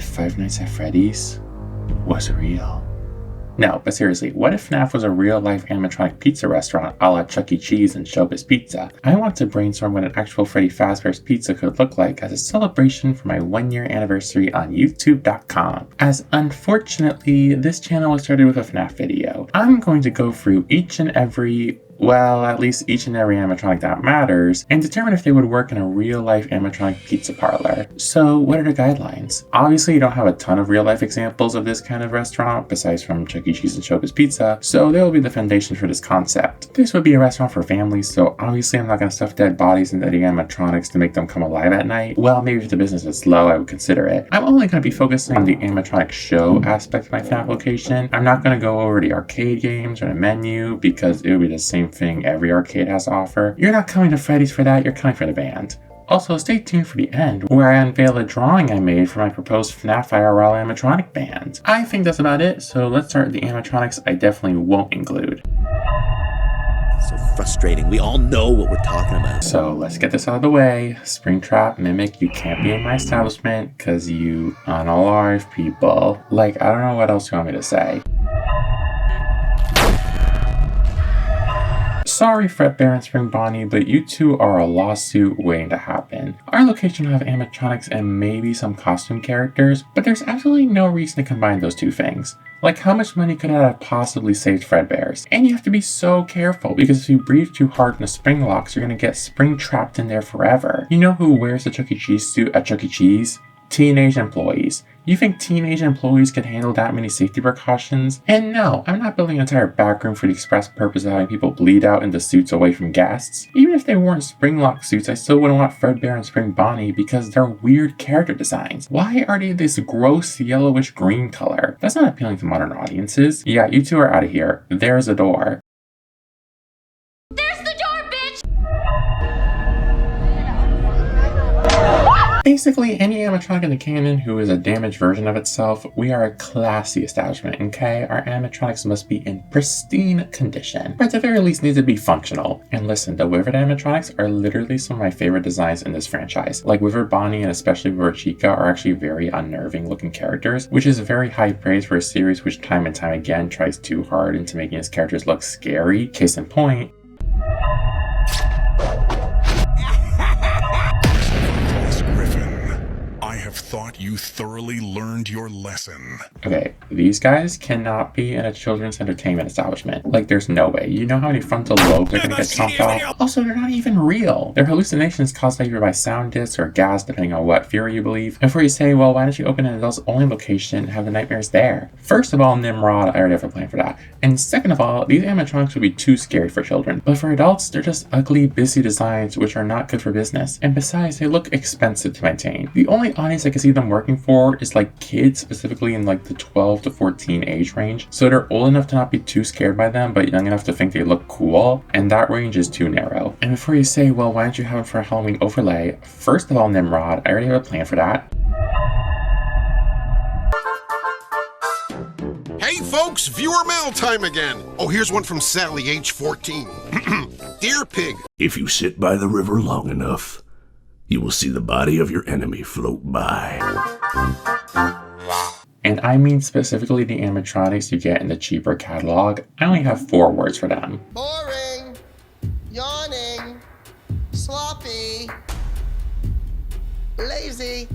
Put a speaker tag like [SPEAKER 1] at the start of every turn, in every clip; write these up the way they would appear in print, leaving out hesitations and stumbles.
[SPEAKER 1] Five Nights at Freddy's was real? No, but seriously, what if FNAF was a real-life animatronic pizza restaurant a la Chuck E. Cheese and Showbiz Pizza? I want to brainstorm what an actual Freddy Fazbear's Pizza could look like as a celebration for my 1-year anniversary on YouTube.com. As unfortunately, this channel was started with a FNAF video. I'm going to go through each and every at least each and every animatronic that matters, and determine if they would work in a real-life animatronic pizza parlor. So what are the guidelines? Obviously, you don't have a ton of real-life examples of this kind of restaurant, besides from Chuck E. Cheese and Showbiz Pizza, so they will be the foundation for this concept. This would be a restaurant for families, so obviously I'm not going to stuff dead bodies into the animatronics to make them come alive at night. Well, maybe if the business is slow, I would consider it. I'm only going to be focusing on the animatronic show aspect of my FNAF location. I'm not going to go over the arcade games or the menu, because it would be the same thing every arcade has to offer. You're not coming to Freddy's for that, you're coming for the band. Also, stay tuned for the end, where I unveil a drawing I made for my proposed FNAF IRL animatronic band. I think that's about it, so let's start with the animatronics I definitely won't include.
[SPEAKER 2] So frustrating, we all know what we're talking about.
[SPEAKER 1] So let's get this out of the way. Springtrap, Mimic, you can't be in my establishment, cause you unalive people. Like, I don't know what else you want me to say. Sorry, Fredbear and Spring Bonnie, but you two are a lawsuit waiting to happen. Our location will have animatronics and maybe some costume characters, but there's absolutely no reason to combine those two things. Like, how much money could I have possibly saved Fredbears? And you have to be so careful, because if you breathe too hard in the spring locks, you're gonna get spring trapped in there forever. You know who wears the Chuck E. Cheese suit at Chuck E. Cheese? Teenage employees. You think teenage employees can handle that many safety precautions? And no, I'm not building an entire backroom for the express purpose of having people bleed out into suits away from guests. Even if they weren't Springlock suits, I still wouldn't want Fredbear and Spring Bonnie because they're weird character designs. Why are they this gross yellowish green color? That's not appealing to modern audiences. Yeah, you two are out of here. There's a door. Basically, any animatronic in the canon who is a damaged version of itself, we are a classy establishment, okay? Our animatronics must be in pristine condition, or at the very least need to be functional. And listen, the Withered animatronics are literally some of my favorite designs in this franchise. Like Withered Bonnie and especially Withered Chica are actually very unnerving looking characters, which is very high praise for a series which time and time again tries too hard into making its characters look scary. Case in point,
[SPEAKER 3] thought you thoroughly learned your lesson.
[SPEAKER 1] Okay, these guys cannot be in a children's entertainment establishment. Like, there's no way. You know how many frontal lobes are gonna get chomped off? Also, they're not even real. They're hallucinations caused either by sound discs or gas, depending on what theory you believe. Before you say, well, why don't you open an adults-only location and have the nightmares there? First of all, Nimrod, I already have a plan for that. And second of all, these animatronics would be too scary for children. But for adults, they're just ugly, busy designs which are not good for business. And besides, they look expensive to maintain. The only audience I can see them working for is like kids, specifically in like the 12 to 14 age range. So they're old enough to not be too scared by them, but young enough to think they look cool. And that range is too narrow. And before you say, well, why don't you have them for a Halloween overlay? First of all, Nimrod, I already have a plan for that.
[SPEAKER 4] Hey folks, viewer mail time again. Oh, here's one from Sally, age 14. Dear Pig.
[SPEAKER 5] If you sit by the river long enough, you will see the body of your enemy float by.
[SPEAKER 1] And I mean specifically the animatronics you get in the cheaper catalog. I only have 4 words for them.
[SPEAKER 6] Boring, yawning, sloppy, lazy.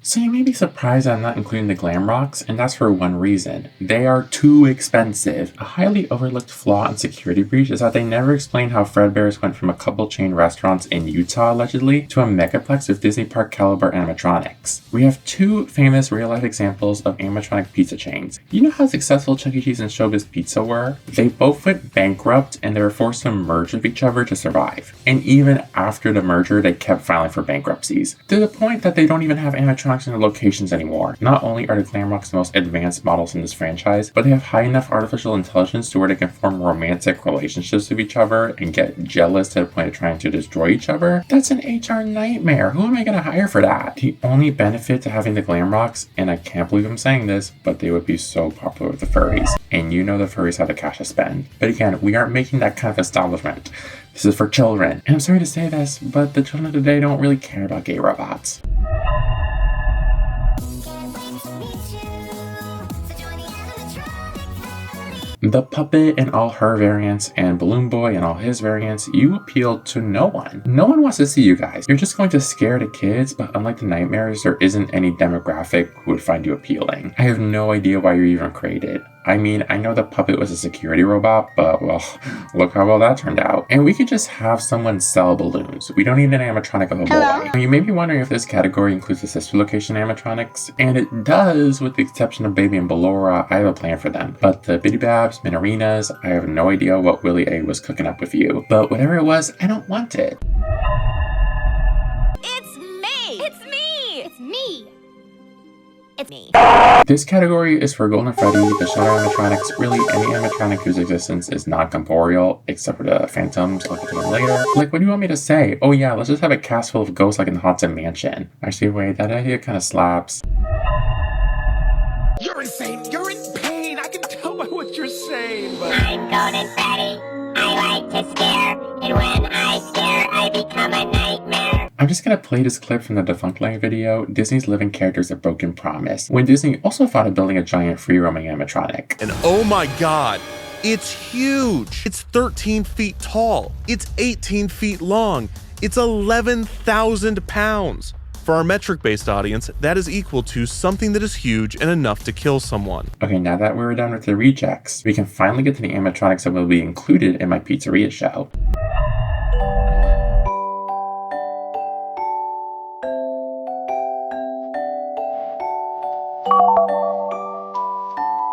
[SPEAKER 1] So you may be surprised I'm not including the glam rocks, and that's for one reason. They are too expensive. A highly overlooked flaw in Security Breach is that they never explain how Fredbear's went from a couple chain restaurants in Utah, allegedly, to a megaplex with Disney Park caliber animatronics. We have 2 famous real-life examples of animatronic pizza chains. You know how successful Chuck E. Cheese and Showbiz Pizza were? They both went bankrupt, and they were forced to merge with each other to survive. And even after the merger, they kept filing for bankruptcies, to the point that they don't even have animatronics Glamrocks in their locations anymore. Not only are the Glamrocks the most advanced models in this franchise, but they have high enough artificial intelligence to where they can form romantic relationships with each other and get jealous to the point of trying to destroy each other. That's an HR nightmare. Who am I going to hire for that? The only benefit to having the Glamrocks, and I can't believe I'm saying this, but they would be so popular with the furries. And you know the furries have the cash to spend. But again, we aren't making that kind of establishment. This is for children. And I'm sorry to say this, but the children of today don't really care about gay robots. The Puppet and all her variants and Balloon Boy and all his variants, you appeal to no one. No one wants to see you guys. You're just going to scare the kids, but unlike the Nightmares, there isn't any demographic who would find you appealing. I have no idea why you're even created. I mean, I know the Puppet was a security robot, but well, look how well that turned out. And we could just have someone sell balloons. We don't need an animatronic of a boy. Now, you may be wondering if this category includes the sister location animatronics, and it does, with the exception of Baby and Ballora. I have a plan for them. But the Biddy Babs, Minarinas, I have no idea what Willie A was cooking up with you. But whatever it was, I don't want it.
[SPEAKER 7] It's me! It's me! It's me! It's me.
[SPEAKER 1] This category is for Golden Freddy, the Shadow animatronics, really any animatronic whose existence is not corporeal, except for the phantoms. I'll get to them later. Like, what do you want me to say? Oh yeah, let's just have a cast full of ghosts like in the Haunted Mansion. Actually, wait, that idea kind of slaps.
[SPEAKER 8] You're insane. You're in pain. I can tell by what you're saying, but...
[SPEAKER 9] I'm Golden Freddy. I like to scare, and when I scare, I become a nightmare.
[SPEAKER 1] I'm just gonna play this clip from the Defunct Line video, Disney's Living Characters: A Broken Promise, when Disney also thought of building a giant free-roaming animatronic.
[SPEAKER 10] And oh my god, it's huge! It's 13 feet tall. It's 18 feet long. It's 11,000 pounds. For our metric-based audience, that is equal to something that is huge and enough to kill someone.
[SPEAKER 1] Okay, now that we're done with the rejects, we can finally get to the animatronics that will be included in my Pizzeria show.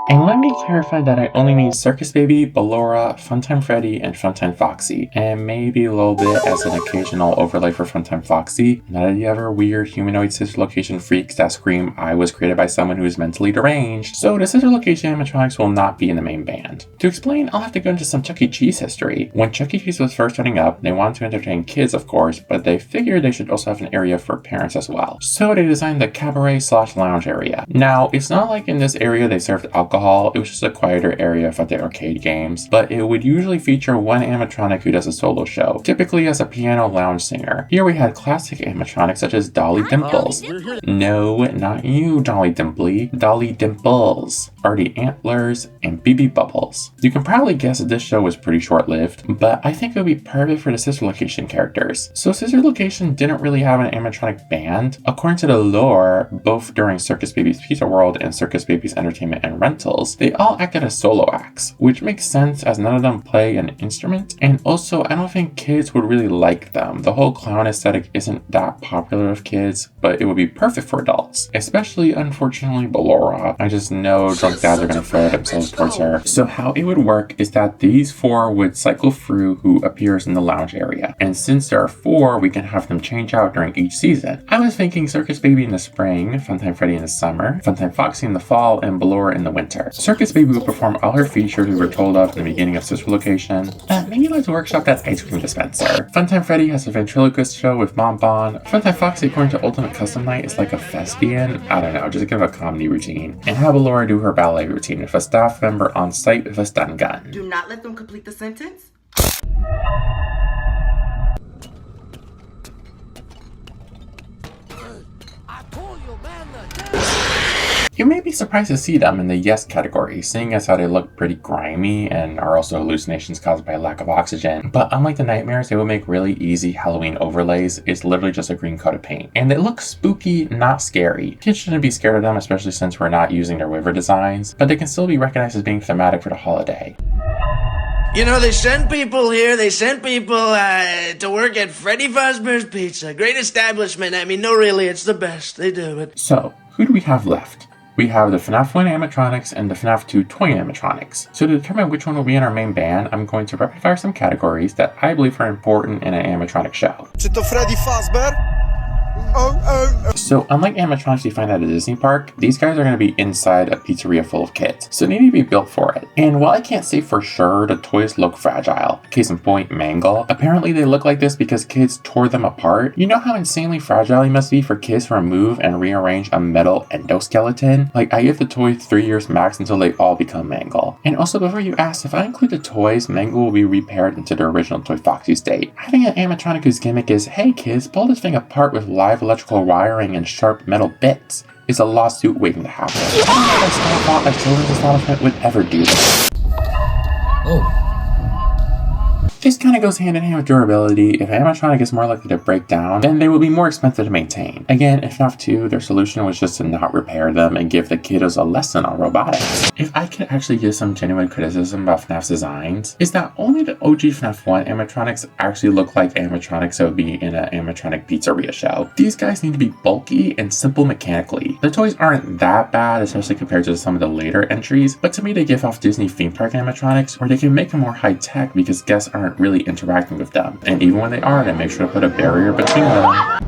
[SPEAKER 1] And let me clarify that I only mean Circus Baby, Ballora, Funtime Freddy, and Funtime Foxy, and maybe a little bit as an occasional overlay for Funtime Foxy. None of the other weird humanoid sister location freaks that scream I was created by someone who is mentally deranged. So the sister location animatronics will not be in the main band. To explain, I'll have to go into some Chuck E. Cheese history. When Chuck E. Cheese was first starting up, they wanted to entertain kids, of course, but they figured they should also have an area for parents as well. So they designed the cabaret/lounge area. Now, it's not like in this area they served alcohol. It was just a quieter area for the arcade games, but it would usually feature one animatronic who does a solo show, typically as a piano lounge singer. Here we had classic animatronics such as Dolly Dimples. No, not you, Dolly Dimply. Dolly Dimples, Artie Antlers, and BB Bubbles. You can probably guess that this show was pretty short-lived, but I think it would be perfect for the Sister Location characters. So Sister Location didn't really have an animatronic band. According to the lore, both during Circus Baby's Pizza World and Circus Baby's Entertainment and Rental, they all acted as solo acts, which makes sense as none of them play an instrument, and also I don't think kids would really like them. The whole clown aesthetic isn't that popular with kids, but it would be perfect for adults, especially unfortunately Ballora. I just know drunk dads are gonna throw themselves towards her. So how it would work is that these four would cycle through who appears in the lounge area, and since there are four, we can have them change out during each season. I was thinking Circus Baby in the spring, Funtime Freddy in the summer, Funtime Foxy in the fall, and Ballora in the winter. Circus Baby will perform all her features we were told of in the beginning of Sister Location. Maybe let's workshop that ice cream dispenser. Funtime Freddy has a ventriloquist show with Bon Bon. Funtime Foxy, according to Ultimate Custom Night, is like a thespian. I don't know, just give a comedy routine. And have Ballora do her ballet routine with a staff member on site with a stun gun.
[SPEAKER 11] Do not let them complete the sentence.
[SPEAKER 1] You may be surprised to see them in the yes category, seeing as how they look pretty grimy and are also hallucinations caused by lack of oxygen. But unlike the Nightmares, they will make really easy Halloween overlays. It's literally just a green coat of paint. And they look spooky, not scary. Kids shouldn't be scared of them, especially since we're not using their river designs, but they can still be recognized as being thematic for the holiday.
[SPEAKER 12] You know, they send people here, they send people to work at Freddy Fazbear's Pizza. Great establishment. I mean, no, really, it's the best. They do it.
[SPEAKER 1] So, who do we have left? We have the FNAF 1 animatronics and the FNAF 2 toy animatronics. So to determine which one will be in our main band, I'm going to rapid fire some categories that I believe are important in an animatronic show.
[SPEAKER 13] Czy to Freddy Fazbear?
[SPEAKER 1] So unlike animatronics you find at a Disney park, these guys are going to be inside a pizzeria full of kids, so they need to be built for it. And while I can't say for sure, the toys look fragile. Case in point, Mangle. Apparently they look like this because kids tore them apart. You know how insanely fragile it must be for kids to remove and rearrange a metal endoskeleton? Like, I give the toy 3 years max until they all become Mangle. And also, before you ask, if I include the toys, Mangle will be repaired into the original Toy Foxy state. Having an animatronic whose gimmick is, hey kids, pull this thing apart with live electrical wiring and sharp metal bits, is a lawsuit waiting to happen. I don't know if I thought a children's establishment would ever do this. This kind of goes hand in hand with durability. If an animatronic is more likely to break down, then they will be more expensive to maintain. Again, in FNAF 2, their solution was just to not repair them and give the kiddos a lesson on robotics. If I could actually give some genuine criticism about FNAF's designs, is that only the OG FNAF 1 animatronics actually look like animatronics that would be in an animatronic pizzeria show. These guys need to be bulky and simple mechanically. The toys aren't that bad, especially compared to some of the later entries, but to me they give off Disney theme park animatronics, where they can make them more high-tech because guests aren't really interacting with them. And even when they are, they make sure to put a barrier between them.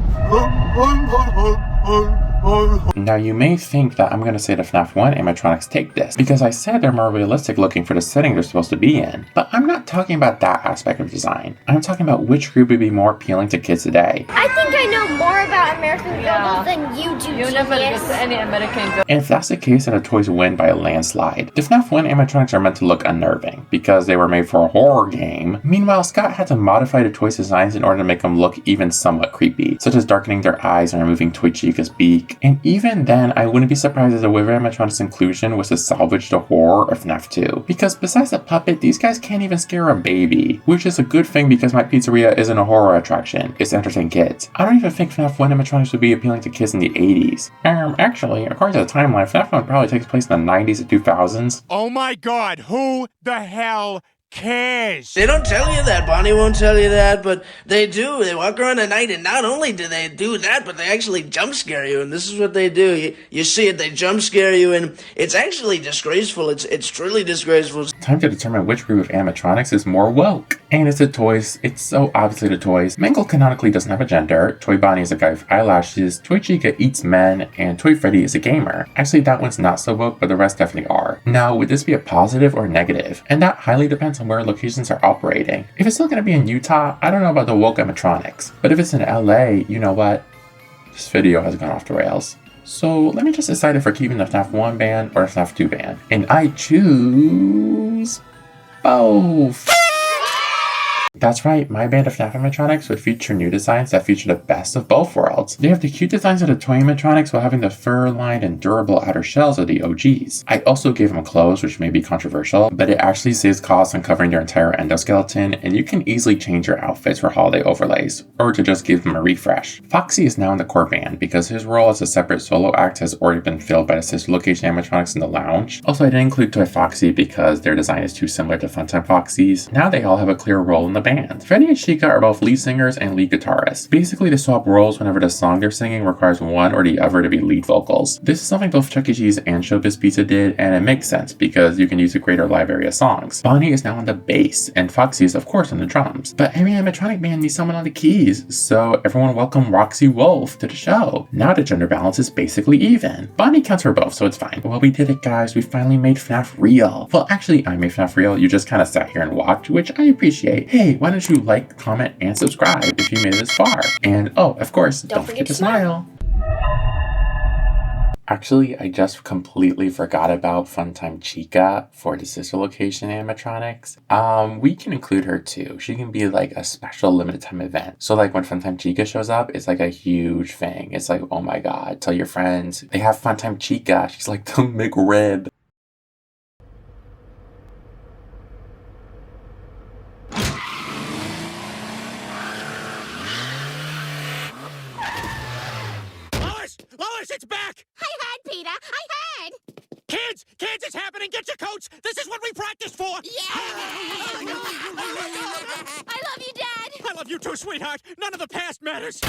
[SPEAKER 1] Now you may think that I'm going to say the FNAF 1 animatronics take this, because I said they're more realistic looking for the setting they're supposed to be in. But I'm not talking about that aspect of design. I'm talking about which group would be more appealing to kids today.
[SPEAKER 7] I think I know more about American Girls than you do,
[SPEAKER 13] You never get any American Girl.
[SPEAKER 1] And if that's the case, then the toys win by a landslide. The FNAF 1 animatronics are meant to look unnerving, because they were made for a horror game. Meanwhile, Scott had to modify the toys' designs in order to make them look even somewhat creepy, such as darkening their eyes and removing Toy Chica's beak. And even then, I wouldn't be surprised if the Wither animatronics inclusion was to salvage the horror of FNAF 2. Because besides a puppet, these guys can't even scare a baby, which is a good thing because my pizzeria isn't a horror attraction, it's to entertain kids. I don't even think FNAF 1 animatronics would be appealing to kids in the 80s. Actually, according to the timeline, FNAF 1 probably takes place in the 90s and 2000s.
[SPEAKER 8] Oh my god, who the hell cares?
[SPEAKER 12] They don't tell you that. Bonnie won't tell you that, but they do. They walk around at night, and not only do they do that, but they actually jump scare you, and this is what they do. You see it, they jump scare you, and it's actually disgraceful. It's truly disgraceful.
[SPEAKER 1] Time to determine which group of animatronics is more woke. And it's the toys. It's so obviously the toys. Mangle canonically doesn't have a gender. Toy Bonnie is a guy with eyelashes. Toy Chica eats men, and Toy Freddy is a gamer. Actually, that one's not so woke, but the rest definitely are. Now, would this be a positive or negative? And that highly depends on where locations are operating. If it's still going to be in Utah, I don't know about the woke animatronics. But if it's in LA, you know what? This video has gone off the rails. So let me just decide if we're keeping the FNAF 1 ban or the FNAF 2 ban. And I choose both. That's right, my band of FNAF animatronics would feature new designs that feature the best of both worlds. They have the cute designs of the toy animatronics while having the fur-lined and durable outer shells of the OGs. I also gave them clothes, which may be controversial, but it actually saves costs on covering their entire endoskeleton, and you can easily change your outfits for holiday overlays, or to just give them a refresh. Foxy is now in the core band because his role as a separate solo act has already been filled by the sister location animatronics in the lounge. Also, I didn't include Toy Foxy because their design is too similar to Funtime Foxy's. Now they all have a clear role in the band. Freddy and Chica are both lead singers and lead guitarists. Basically, they swap roles whenever the song they're singing requires one or the other to be lead vocals. This is something both Chuck E. Cheese and Showbiz Pizza did, and it makes sense because you can use a greater library of songs. Bonnie is now on the bass, and Foxy is of course on the drums. But every animatronic band needs someone on the keys, so everyone welcome Roxy Wolf to the show. Now the gender balance is basically even. Bonnie counts for both, so it's fine. Well, we did it, guys. We finally made FNAF real. Well, actually, I made FNAF real. You just kind of sat here and watched, which I appreciate. Hey, why don't you like, comment, and subscribe if you made it this far? And oh, of course, don't forget to smile. Actually, I just completely forgot about Funtime Chica for the sister location animatronics. We can include her too. She can be like a special limited time event. So like when Funtime Chica shows up, it's like a huge thing. It's like, oh my god, tell your friends. They have Funtime Chica. She's like the McRib.
[SPEAKER 8] Lois, it's back!
[SPEAKER 7] I heard, Peter. I heard.
[SPEAKER 8] Kids, it's happening. Get your coats. This is what we practiced for.
[SPEAKER 7] Yeah! I love you, Dad.
[SPEAKER 8] I love you too, sweetheart. None of the past matters.